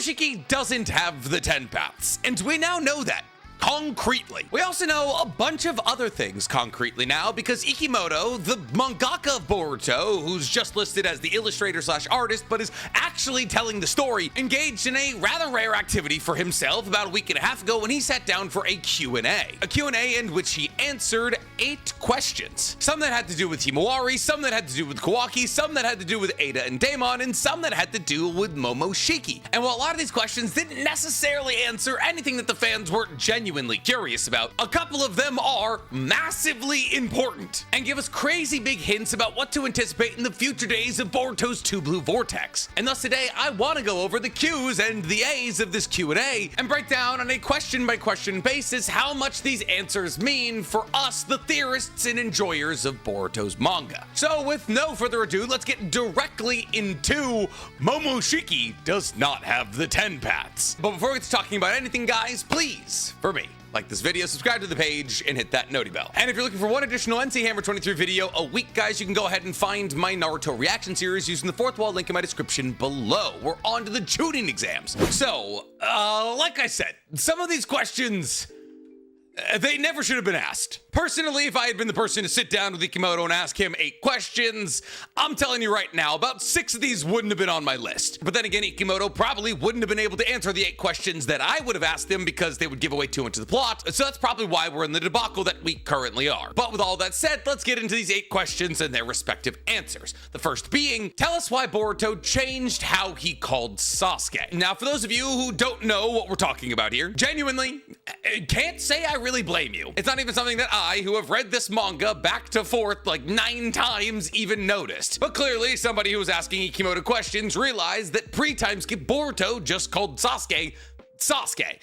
Momoshiki doesn't have the 10 paths, and we now know that. Concretely. We also know a bunch of other things concretely now because Ikemoto, the mangaka of Boruto, who's just listed as the illustrator slash artist but is actually telling the story, engaged in a rather rare activity for himself about a week and a half ago when he sat down for a Q&A. A Q&A in which he answered 8 questions. Some that had to do with Himawari, some that had to do with Kawaki, some that had to do with Ada and Daemon, and some that had to do with Momoshiki. And while a lot of these questions didn't necessarily answer anything that the fans weren't genuinely curious about, a couple of them are massively important and give us crazy big hints about what to anticipate in the future days of Boruto's 2 Blue Vortex. And thus today I want to go over the Q's and the A's of this Q&A and break down on a question by question basis how much these answers mean for us, the theorists and enjoyers of Boruto's manga. So with no further ado, let's get directly into Momoshiki does not have the 10 paths. But before we get to talking about anything, guys, please, for me, like this video, subscribe to the page, and hit that noti bell. And if you're looking for one additional NC Hammer 23 video a week, guys, you can go ahead and find my Naruto reaction series using the 4th wall link in my description below. We're on to the tuning exams. So, like I said, some of these questions, they never should have been asked. Personally, if I had been the person to sit down with Ikemoto and ask him 8 questions, I'm telling you right now, about 6 of these wouldn't have been on my list. But then again, Ikemoto probably wouldn't have been able to answer the 8 questions that I would have asked him because they would give away too much of the plot. So that's probably why we're in the debacle that we currently are. But with all that said, let's get into these 8 questions and their respective answers. The first being, tell us why Boruto changed how he called Sasuke. Now, for those of you who don't know what we're talking about here, genuinely, can't say I really blame you. It's not even something that I, who have read this manga back to forth like 9 times, even noticed. But clearly, somebody who was asking Ikemoto questions realized that pre-time skip Boruto just called Sasuke,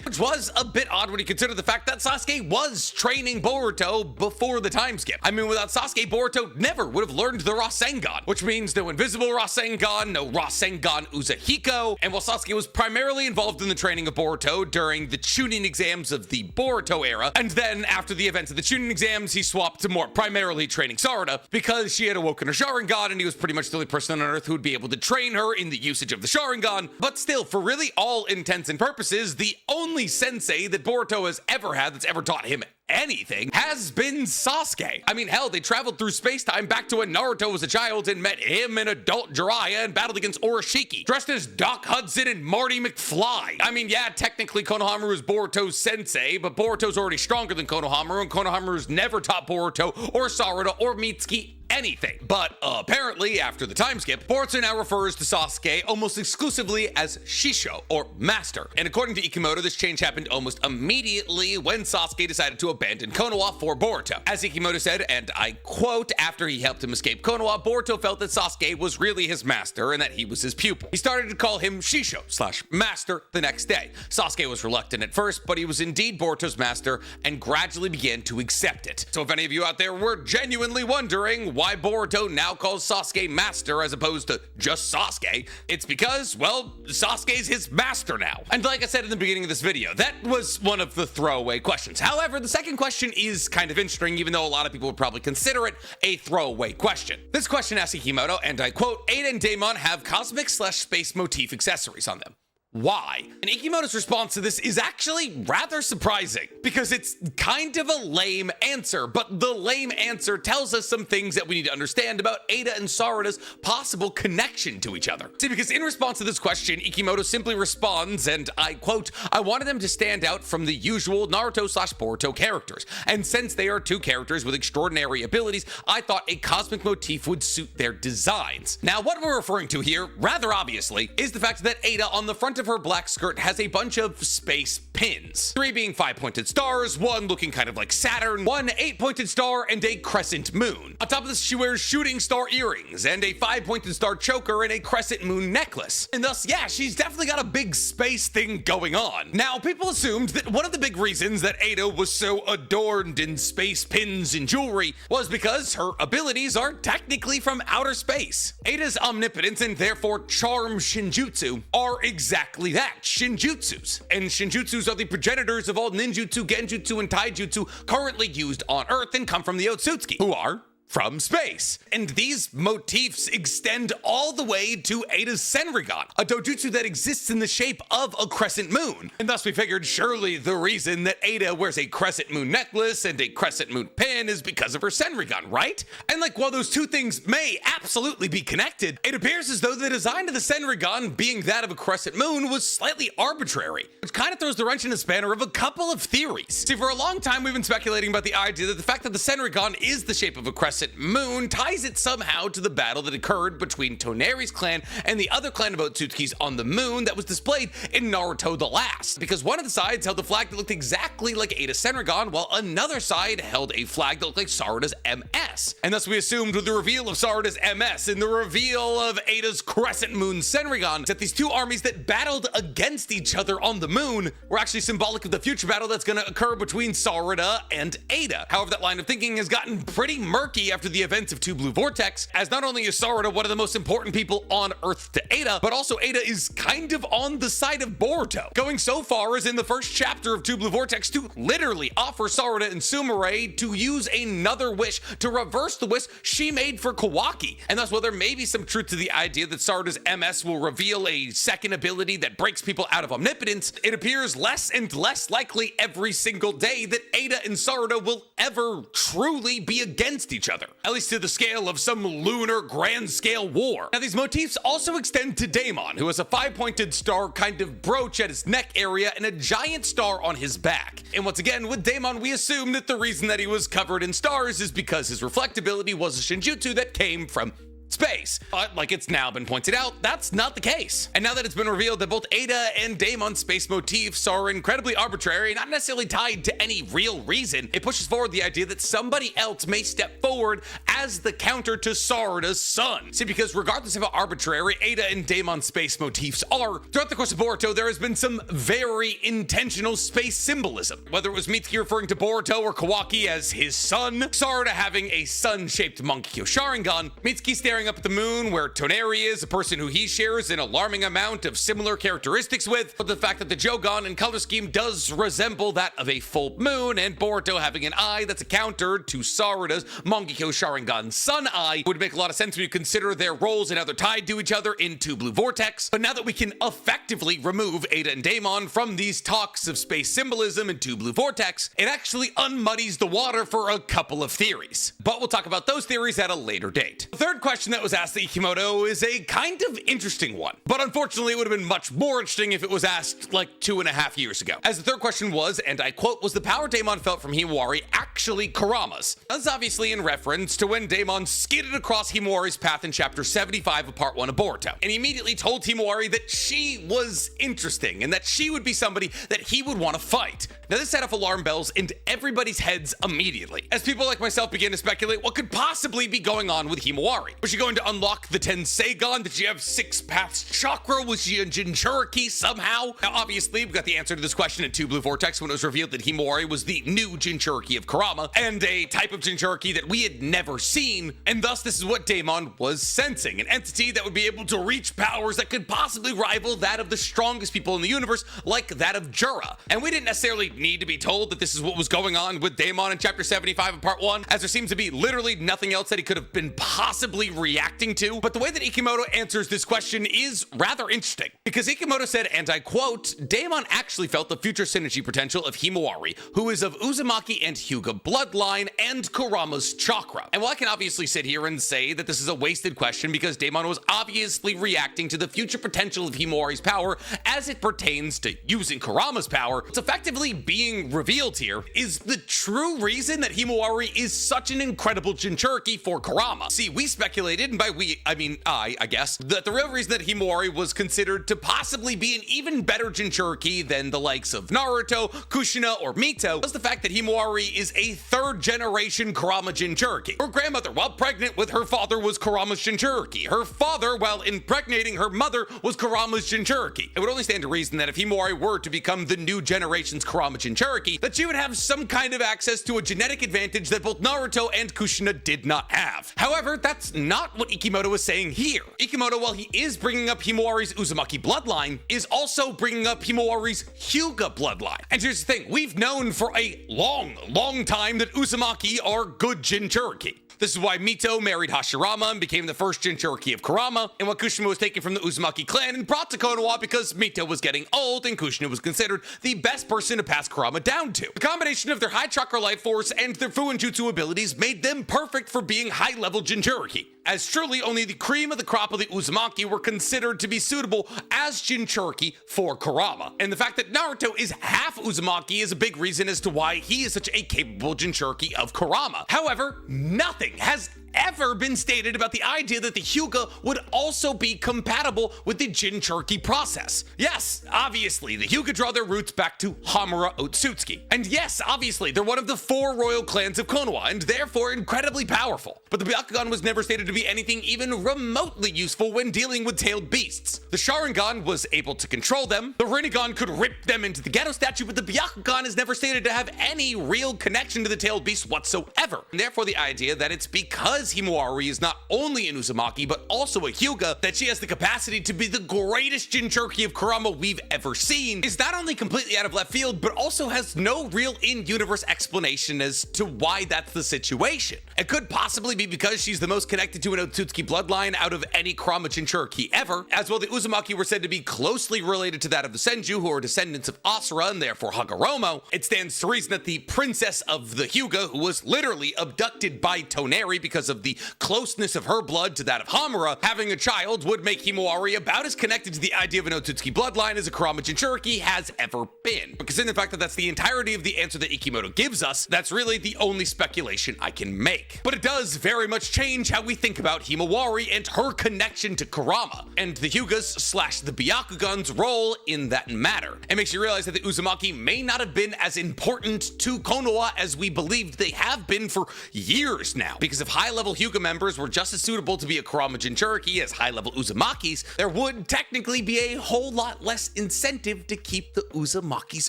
which was a bit odd when you consider the fact that Sasuke was training Boruto before the time skip. I mean, without Sasuke, Boruto never would have learned the Rasengan, which means no invisible Rasengan, no Rasengan Uzahiko, and while Sasuke was primarily involved in the training of Boruto during the Chunin exams of the Boruto era, and then after the events of the Chunin exams, he swapped to more primarily training Sarada because she had awoken her Sharingan and he was pretty much the only person on Earth who would be able to train her in the usage of the Sharingan. But still, for really all intents and purposes, the only sensei that Boruto has ever had that's ever taught him anything has been Sasuke. I mean, hell, they traveled through space-time back to when Naruto was a child and met him and adult Jiraiya and battled against Oroshiki, dressed as Doc Hudson and Marty McFly. I mean, yeah, technically Konohamaru is Boruto's sensei, but Boruto's already stronger than Konohamaru, and Konohamaru's never taught Boruto or Sarada or Mitsuki anything. But apparently, after the time skip, Boruto now refers to Sasuke almost exclusively as Shisho, or Master. And according to Ikemoto, this change happened almost immediately when Sasuke decided to abandon Konoha for Boruto. As Ikemoto said, and I quote, after he helped him escape Konoha, Boruto felt that Sasuke was really his master and that he was his pupil. He started to call him Shisho / Master the next day. Sasuke was reluctant at first, but he was indeed Boruto's master and gradually began to accept it. So if any of you out there were genuinely wondering why Boruto now calls Sasuke Master as opposed to just Sasuke, it's because, well, Sasuke's his master now. And like I said in the beginning of this video, that was one of the throwaway questions. However, the second question is kind of interesting, even though a lot of people would probably consider it a throwaway question. This question asks Ikemoto, and I quote, Ada and Daemon have cosmic / space motif accessories on them. Why? And Ikemoto's response to this is actually rather surprising because it's kind of a lame answer, but the lame answer tells us some things that we need to understand about Ada and Sarada's possible connection to each other. See, because in response to this question, Ikemoto simply responds, and I quote, I wanted them to stand out from the usual Naruto / Boruto characters, and since they are 2 characters with extraordinary abilities, I thought a cosmic motif would suit their designs. Now, what we're referring to here, rather obviously, is the fact that Ada on the front of her black skirt has a bunch of space pins. 3 being 5-pointed stars, 1 looking kind of like Saturn, 1 8-pointed star, and a crescent moon. On top of this, she wears shooting star earrings and a 5-pointed star choker and a crescent moon necklace. And thus, yeah, she's definitely got a big space thing going on. Now, people assumed that one of the big reasons that Ada was so adorned in space pins and jewelry was because her abilities are technically from outer space. Ada's omnipotence and therefore charm Shinjutsu are exactly that, Shinjutsus. And Shinjutsus are the progenitors of all ninjutsu, genjutsu, and taijutsu currently used on Earth and come from the Otsutsuki, who are from space. And these motifs extend all the way to Ada's Senrigan, a dojutsu that exists in the shape of a crescent moon. And thus we figured surely the reason that Ada wears a crescent moon necklace and a crescent moon pin is because of her Senrigan, right? And like, while those two things may absolutely be connected, it appears as though the design of the Senrigan, being that of a crescent moon, was slightly arbitrary, which kind of throws the wrench in the spanner of a couple of theories. See, for a long time we've been speculating about the idea that the fact that the Senrigan is the shape of a crescent moon ties it somehow to the battle that occurred between Toneri's clan and the other clan of Otsutsuki's on the moon that was displayed in Naruto the Last, because one of the sides held a flag that looked exactly like Ada's Senrigan, while another side held a flag that looked like Sarada's MS. And thus we assumed with the reveal of Sarada's MS and the reveal of Ada's crescent moon Senrigan that these two armies that battled against each other on the moon were actually symbolic of the future battle that's going to occur between Sarada and Ada. However, that line of thinking has gotten pretty murky after the events of Two Blue Vortex, as not only is Sarada one of the most important people on Earth to Ada, but also Ada is kind of on the side of Boruto, going so far as in the first chapter of Two Blue Vortex to literally offer Sarada and Sumire to use another wish to reverse the wish she made for Kawaki. And thus, while there may be some truth to the idea that Sarada's MS will reveal a second ability that breaks people out of omnipotence, it appears less and less likely every single day that Ada and Sarada will ever truly be against each other, at least to the scale of some lunar grand scale war. Now, these motifs also extend to Daemon, who has a 5-pointed star kind of brooch at his neck area and a giant star on his back. And once again, with Daemon, we assume that the reason that he was covered in stars is because his reflectability was a Shinjutsu that came from space. But like it's now been pointed out, that's not the case. And now that it's been revealed that both Ada and Daemon's space motifs are incredibly arbitrary, not necessarily tied to any real reason, it pushes forward the idea that somebody else may step forward as the counter to Sarada's son. See, because regardless of how arbitrary Ada and Daemon's space motifs are, throughout the course of Boruto, there has been some very intentional space symbolism. Whether it was Mitsuki referring to Boruto or Kawaki as his son, Sarada having a sun-shaped Mangekyo Sharingan, Mitsuki staring up at the moon where Toneri is, a person who he shares an alarming amount of similar characteristics with, but the fact that the Jogan and color scheme does resemble that of a full moon, and Boruto having an eye that's a counter to Sarada's Mangekyo Sharingan sun eye would make a lot of sense when you consider their roles and how they're tied to each other in Two Blue Vortex. But now that we can effectively remove Ada and Daemon from these talks of space symbolism in Two Blue Vortex, it actually unmuddies the water for a couple of theories. But we'll talk about those theories at a later date. The third question that was asked to Ikemoto is a kind of interesting one, but unfortunately it would have been much more interesting if it was asked like 2.5 years ago. As the third question was, and I quote, "Was the power Daemon felt from Himawari actually Kurama's?" That's obviously in reference to when Daemon skidded across Himawari's path in chapter 75 of part 1 of Boruto, and he immediately told Himawari that she was interesting and that she would be somebody that he would want to fight. Now this set off alarm bells in everybody's heads immediately, as people like myself began to speculate what could possibly be going on with Himawari. Was she going to unlock the Tenseigan? Did she have 6 paths chakra? Was she a Jinchuriki somehow? Now obviously we got the answer to this question in Two Blue Vortex when it was revealed that Himawari was the new Jinchuriki of Kurama, and a type of Jinchuriki that we had never seen, and thus this is what Daemon was sensing, an entity that would be able to reach powers that could possibly rival that of the strongest people in the universe, like that of Jura. And we didn't necessarily need to be told that this is what was going on with Daemon in chapter 75 of part 1, as there seems to be literally nothing else that he could have been possibly reacting to. But the way that Ikemoto answers this question is rather interesting, because Ikemoto said, and I quote, "Daemon actually felt the future synergy potential of Himawari, who is of Uzumaki and Hyuga bloodline and Kurama's chakra." And while I can obviously sit here and say that this is a wasted question because Daemon was obviously reacting to the future potential of Himawari's power as it pertains to using Kurama's power, what's effectively being revealed here is the true reason that Himawari is such an incredible Jinchuriki for Kurama. See, we speculated, and by we, I mean I guess, that the real reason that Himawari was considered to possibly be an even better Jinchuriki than the likes of Naruto, Kushina, or Mito was the fact that Himawari is a 3rd generation Kurama Jinchuriki. Her grandmother, while pregnant with her father, was Kurama's Jinchuriki. Her father, while impregnating her mother, was Kurama's Jinchuriki. It would only stand to reason that if Himawari were to become the new generation's Kurama Jinchuriki, that she would have some kind of access to a genetic advantage that both Naruto and Kushina did not have. However, that's not not what Ikemoto is saying here. Ikemoto, while he is bringing up Himawari's Uzumaki bloodline, is also bringing up Himawari's Hyuga bloodline. And here's the thing, we've known for a long time that Uzumaki are good Jinchuriki. This is why Mito married Hashirama and became the first Jinchuriki of Kurama, and what Kushina was taken from the Uzumaki clan and brought to Konoha because Mito was getting old and Kushina was considered the best person to pass Kurama down to. The combination of their high chakra life force and their Fuinjutsu abilities made them perfect for being high-level Jinchuriki, as truly only the cream of the crop of the Uzumaki were considered to be suitable as Jinchuriki for Kurama. And the fact that Naruto is half Uzumaki is a big reason as to why he is such a capable Jinchuriki of Kurama. However, nothing has ever been stated about the idea that the Hyuga would also be compatible with the Jinchuriki process. Yes, obviously, the Hyuga draw their roots back to Hamura Otsutsuki. And yes, obviously, they're one of the 4 royal clans of Konoha, and therefore incredibly powerful. But the Byakugan was never stated to be anything even remotely useful when dealing with tailed beasts. The Sharingan was able to control them, the Rinnegan could rip them into the ghetto statue, but the Byakugan is never stated to have any real connection to the tailed beast whatsoever. And therefore, the idea that it's because Himawari is not only an Uzumaki, but also a Hyuga, that she has the capacity to be the greatest Jinchuriki of Kurama we've ever seen, is not only completely out of left field, but also has no real in-universe explanation as to why that's the situation. It could possibly be because she's the most connected to an Otsutsuki bloodline out of any Kurama Jinchuriki ever, as well the Uzumaki were said to be closely related to that of the Senju, who are descendants of Asura and therefore Hagoromo. It stands to reason that the princess of the Hyuga, who was literally abducted by Toneri because of the closeness of her blood to that of Hamura, having a child would make Himawari about as connected to the idea of an Otsutsuki bloodline as a Kurama Jinchuriki has ever been. But considering the fact that that's the entirety of the answer that Ikemoto gives us, that's really the only speculation I can make. But it does very much change how we think about Himawari and her connection to Kurama, and the Hyugas / the Byakugan's role in that matter. It makes you realize that the Uzumaki may not have been as important to Konoha as we believed they have been for years now, because if high-level Hyuga members were just as suitable to be a Kurama Jinchuriki as high-level Uzumakis, there would technically be a whole lot less incentive to keep the Uzumakis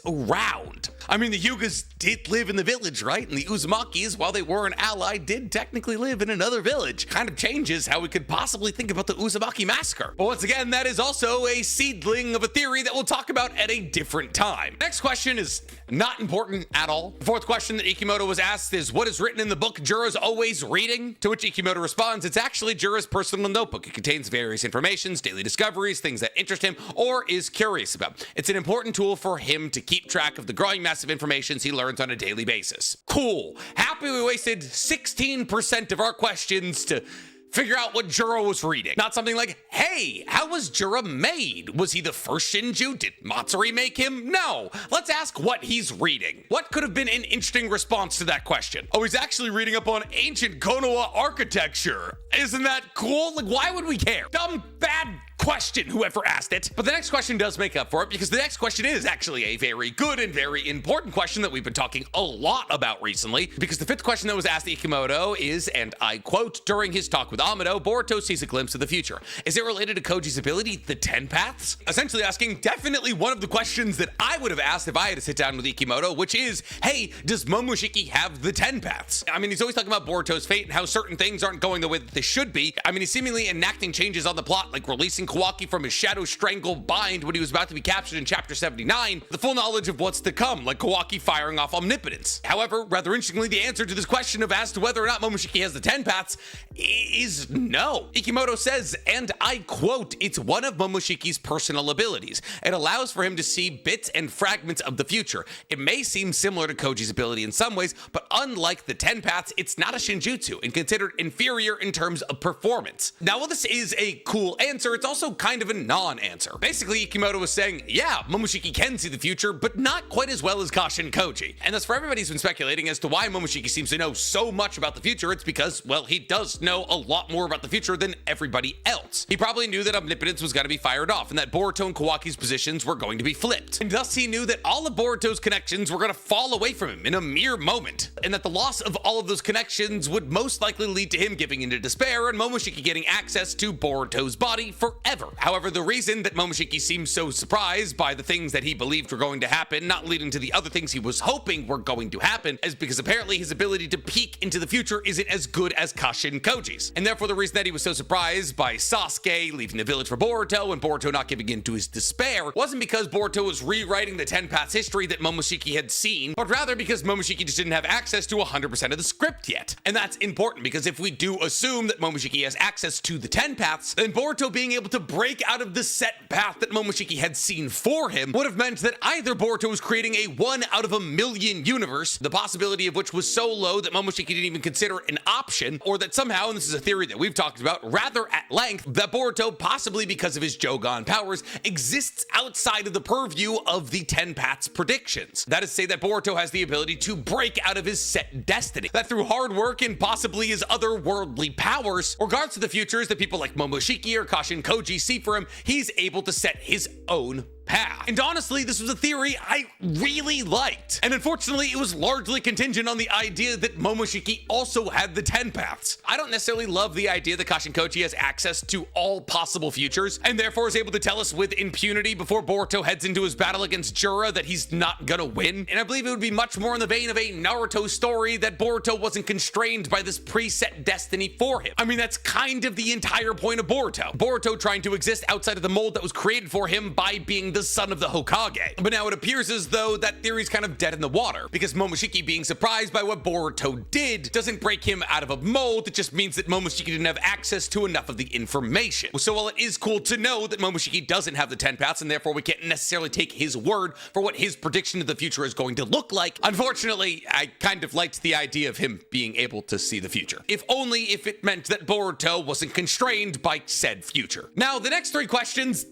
around. I mean, the Hyugas did live in the village, right? And the Uzumakis, while they were an ally, did technically live in another village. Kind of changes how we could possibly think about the Uzumaki massacre. But once again, that is also a seedling of a theory that we'll talk about at a different time. Next question is not important at all. The 4th question that Ikemoto was asked is, what is written in the book Jura's always reading? To which Ikemoto responds, it's actually Jura's personal notebook. It contains various informations, daily discoveries, things that interest him or is curious about. It's an important tool for him to keep track of the growing mass of information he learns on a daily basis. Cool. Happy we wasted 16% of our questions to figure out what Jura was reading. Not something like, hey, how was Jura made? Was he the first Shinju? Did Matsuri make him? No. Let's ask what he's reading. What could have been an interesting response to that question? Oh, he's actually reading up on ancient Konoha architecture. Isn't that cool? Like, why would we care? Dumb, bad question, whoever asked it. But the next question does make up for it, because the next question is actually a very good and very important question that we've been talking a lot about recently, because the 5th question that was asked Ikemoto is, and I quote, during his talk with Amado, Boruto sees a glimpse of the future. Is it related to Koji's ability, the 10 paths? Essentially asking definitely one of the questions that I would have asked if I had to sit down with Ikemoto, which is, hey, does Momoshiki have the 10 paths? I mean, he's always talking about Boruto's fate and how certain things aren't going the way that they should be. I mean, he's seemingly enacting changes on the plot, like releasing Kawaki from his shadow strangle bind when he was about to be captured in chapter 79, the full knowledge of what's to come, like Kawaki firing off omnipotence. However, rather interestingly, the answer to this question of as to whether or not Momoshiki has the 10 paths is no. Ikemoto says, and I quote, it's one of Momoshiki's personal abilities. It allows for him to see bits and fragments of the future. It may seem similar to Koji's ability in some ways, but unlike the 10 paths, it's not a Shinjutsu and considered inferior in terms of performance. Now, while this is a cool answer, it's also kind of a non-answer. Basically, Ikemoto was saying, yeah, Momoshiki can see the future, but not quite as well as Kashin Koji. And thus, for everybody who's been speculating as to why Momoshiki seems to know so much about the future, it's because, well, he does know a lot more about the future than everybody else. He probably knew that omnipotence was going to be fired off and that Boruto and Kawaki's positions were going to be flipped. And thus, he knew that all of Boruto's connections were going to fall away from him in a mere moment, and that the loss of all of those connections would most likely lead to him giving into despair and Momoshiki getting access to Boruto's body forever. ever. However, the reason that Momoshiki seems so surprised by the things that he believed were going to happen, not leading to the other things he was hoping were going to happen, is because apparently his ability to peek into the future isn't as good as Kashin Koji's. And therefore the reason that he was so surprised by Sasuke leaving the village for Boruto and Boruto not giving in to his despair wasn't because Boruto was rewriting the 10 Paths history that Momoshiki had seen, but rather because Momoshiki just didn't have access to 100% of the script yet. And that's important because if we do assume that Momoshiki has access to the 10 Paths, then Boruto being able to break out of the set path that Momoshiki had seen for him would have meant that either Boruto was creating a 1 out of a million universe, the possibility of which was so low that Momoshiki didn't even consider it an option, or that somehow, and this is a theory that we've talked about rather at length, that Boruto, possibly because of his Jogan powers, exists outside of the purview of the 10 Paths predictions. That is to say that Boruto has the ability to break out of his set destiny, that through hard work and possibly his otherworldly powers, regardless of the futures that people like Momoshiki or Kashin Koji see for him, he's able to set his own path. And honestly, this was a theory I really liked. And unfortunately, it was largely contingent on the idea that Momoshiki also had the 10 Paths. I don't necessarily love the idea that Kashin Koji has access to all possible futures, and therefore is able to tell us with impunity before Boruto heads into his battle against Jura that he's not gonna win. And I believe it would be much more in the vein of a Naruto story that Boruto wasn't constrained by this preset destiny for him. I mean, that's kind of the entire point of Boruto. Boruto trying to exist outside of the mold that was created for him by being the son of the Hokage. But now it appears as though that theory's kind of dead in the water, because Momoshiki being surprised by what Boruto did doesn't break him out of a mold, it just means that Momoshiki didn't have access to enough of the information. So while it is cool to know that Momoshiki doesn't have the 10 Paths, and therefore we can't necessarily take his word for what his prediction of the future is going to look like, unfortunately, I kind of liked the idea of him being able to see the future. If only if it meant that Boruto wasn't constrained by said future. Now, the next 3 questions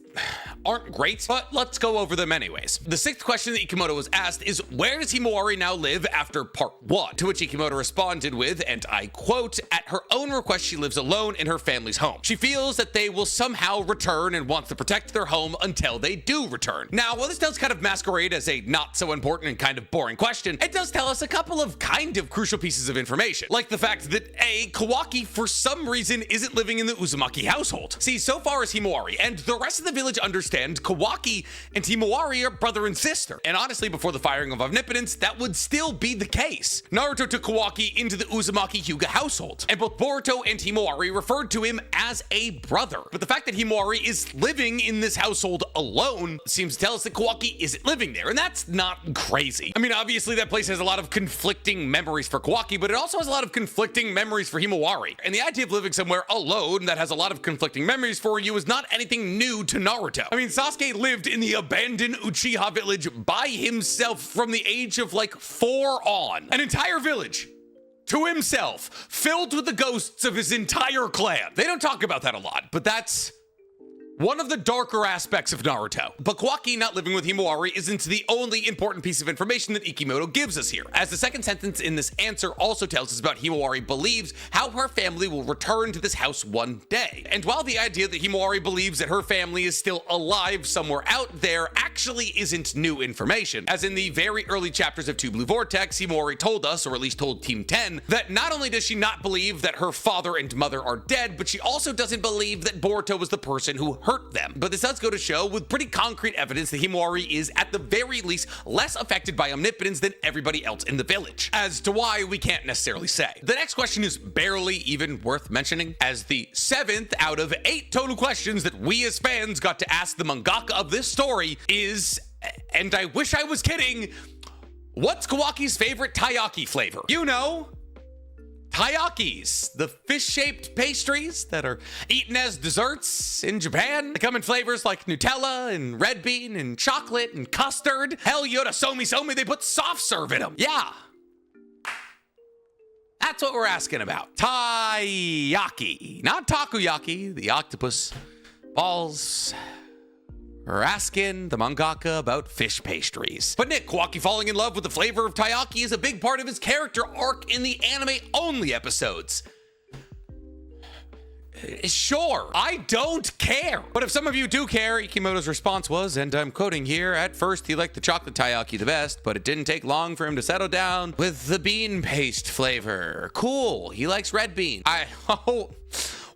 aren't great, but let's go over them anyways. The 6th question that Ikemoto was asked is, where does Himawari now live after part 1? To which Ikemoto responded with, and I quote, at her own request, she lives alone in her family's home. She feels that they will somehow return and wants to protect their home until they do return. Now, while this does kind of masquerade as a not so important and kind of boring question, it does tell us a couple of kind of crucial pieces of information, like the fact that Kawaki for some reason isn't living in the Uzumaki household. See, so far as Himawari and the rest of the village understand, Kawaki and Himawari are brother and sister. And honestly, before the firing of Omnipotence, that would still be the case. Naruto took Kawaki into the Uzumaki Hyuga household, and both Boruto and Himawari referred to him as a brother. But the fact that Himawari is living in this household alone seems to tell us that Kawaki isn't living there, and that's not crazy. I mean, obviously that place has a lot of conflicting memories for Kawaki, but it also has a lot of conflicting memories for Himawari. And the idea of living somewhere alone that has a lot of conflicting memories for you is not anything new to Naruto. I mean, Sasuke lived in the abandoned Uchiha village by himself from the age of like 4 on. An entire village to himself, filled with the ghosts of his entire clan. They don't talk about that a lot, but that's one of the darker aspects of Naruto. But Kawaki not living with Himawari isn't the only important piece of information that Ikemoto gives us here, as the 2nd sentence in this answer also tells us about Himawari believes how her family will return to this house one day. And while the idea that Himawari believes that her family is still alive somewhere out there actually isn't new information, as in the very early chapters of Two Blue Vortex, Himawari told us, or at least told Team 10, that not only does she not believe that her father and mother are dead, but she also doesn't believe that Boruto was the person who hurt them. But this does go to show with pretty concrete evidence that Himawari is at the very least less affected by omnipotence than everybody else in the village. As to why, we can't necessarily say. The next question is barely even worth mentioning, as the 7th out of 8 total questions that we as fans got to ask the mangaka of this story is, and I wish I was kidding, what's Kawaki's favorite taiyaki flavor? You know, taiyakis, the fish-shaped pastries that are eaten as desserts in Japan. They come in flavors like Nutella and red bean and chocolate and custard. Hell, Yoda Somi, they put soft serve in them. Yeah. That's what we're asking about. Taiyaki, not takoyaki, the octopus balls. We're asking the mangaka about fish pastries. But Nick, Kawaki falling in love with the flavor of taiyaki is a big part of his character arc in the anime-only episodes. Sure, I don't care. But if some of you do care, Ikemoto's response was, and I'm quoting here, at first he liked the chocolate taiyaki the best, but it didn't take long for him to settle down with the bean paste flavor. Cool, he likes red bean.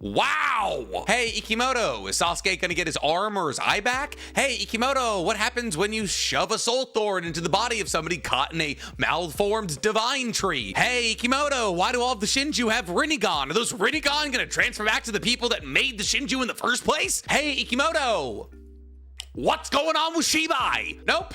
Wow! Hey, Ikemoto, is Sasuke gonna get his arm or his eye back? Hey, Ikemoto, what happens when you shove a soul thorn into the body of somebody caught in a malformed divine tree? Hey, Ikemoto, why do all of the Shinju have Rinnegan? Are those Rinnegan gonna transfer back to the people that made the Shinju in the first place? Hey, Ikemoto, what's going on with Shibai? Nope.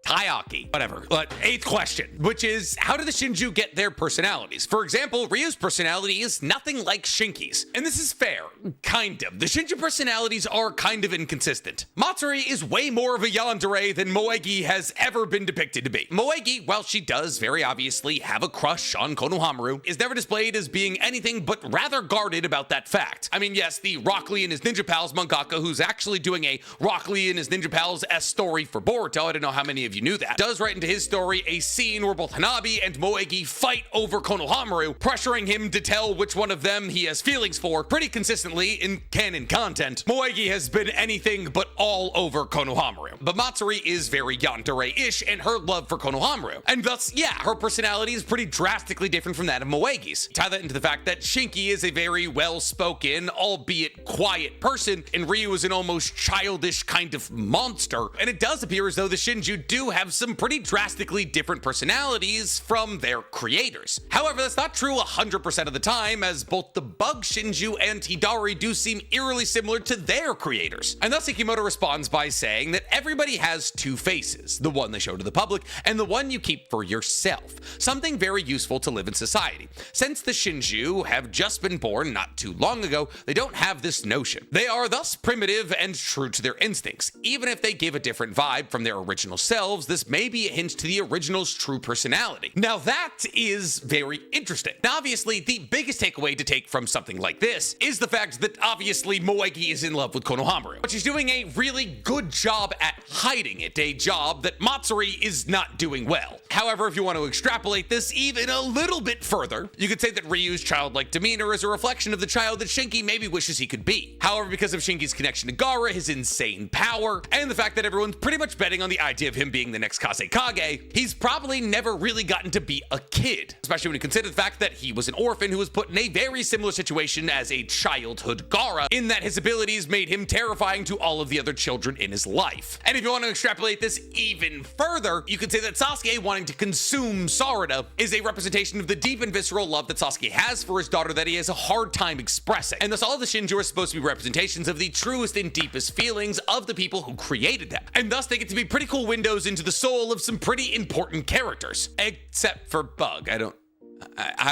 Taiyaki, whatever. But 8th question, which is, how do the Shinju get their personalities? For example, Ryu's personality is nothing like Shinki's. And this is fair, kind of. The Shinju personalities are kind of inconsistent. Matsuri is way more of a yandere than Moegi has ever been depicted to be. Moegi, while she does very obviously have a crush on Konohamaru, is never displayed as being anything but rather guarded about that fact. I mean, yes, the Rock Lee and his Ninja Pals mangaka, who's actually doing a Rock Lee and his Ninja Pals-esque story for Boruto, I don't know how many of you knew that, does write into his story a scene where both Hanabi and Moegi fight over Konohamaru, pressuring him to tell which one of them he has feelings for. Pretty consistently in canon content, Moegi has been anything but all over Konohamaru. But Matsuri is very yandere-ish in her love for Konohamaru, and thus, yeah, her personality is pretty drastically different from that of Moegi's. Tie that into the fact that Shinki is a very well-spoken, albeit quiet person, and Ryu is an almost childish kind of monster, and it does appear as though the Shinju do have some pretty drastically different personalities from their creators. However, that's not true 100% of the time, as both the Bug Shinju and Hidari do seem eerily similar to their creators. And thus Ikemoto responds by saying that everybody has two faces, the one they show to the public and the one you keep for yourself, something very useful to live in society. Since the Shinju have just been born not too long ago, they don't have this notion. They are thus primitive and true to their instincts. Even if they give a different vibe from their original selves, this may be a hint to the original's true personality. Now that is very interesting. Now obviously the biggest takeaway to take from something like this is the fact that obviously Moegi is in love with Konohamaru, but she's doing a really good job at hiding it, a job that Matsuri is not doing well. However, if you want to extrapolate this even a little bit further, you could say that Ryu's childlike demeanor is a reflection of the child that Shinki maybe wishes he could be. However, because of Shinki's connection to Gaara, his insane power, and the fact that everyone's pretty much betting on the idea of him being the next Kase-Kage, he's probably never really gotten to be a kid, especially when you consider the fact that he was an orphan who was put in a very similar situation as a childhood Gaara, in that his abilities made him terrifying to all of the other children in his life. And if you want to extrapolate this even further, you could say that Sasuke wanting to consume Sarada is a representation of the deep and visceral love that Sasuke has for his daughter that he has a hard time expressing. And thus all of the Shinju are supposed to be representations of the truest and deepest feelings of the people who created them. And thus they get to be pretty cool windows into the soul of some pretty important characters. Except for Bug. I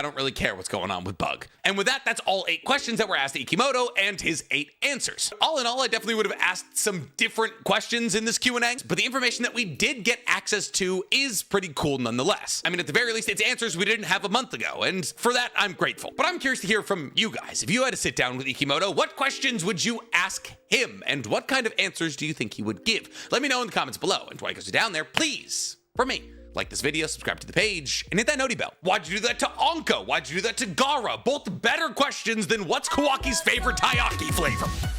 don't really care what's going on with Bug. And with that, that's all 8 questions that were asked to Ikemoto and his 8 answers. All in all, I definitely would have asked some different questions in this Q&A, but the information that we did get access to is pretty cool nonetheless. I mean, at the very least, it's answers we didn't have a month ago, and for that, I'm grateful. But I'm curious to hear from you guys. If you had to sit down with Ikemoto, what questions would you ask him, and what kind of answers do you think he would give? Let me know in the comments below, and while you guys are down there, please, for me, like this video, subscribe to the page, and hit that noti bell. Why'd you do that to Anko? Why'd you do that to Gaara? Both better questions than what's Kawaki's favorite taiyaki flavor?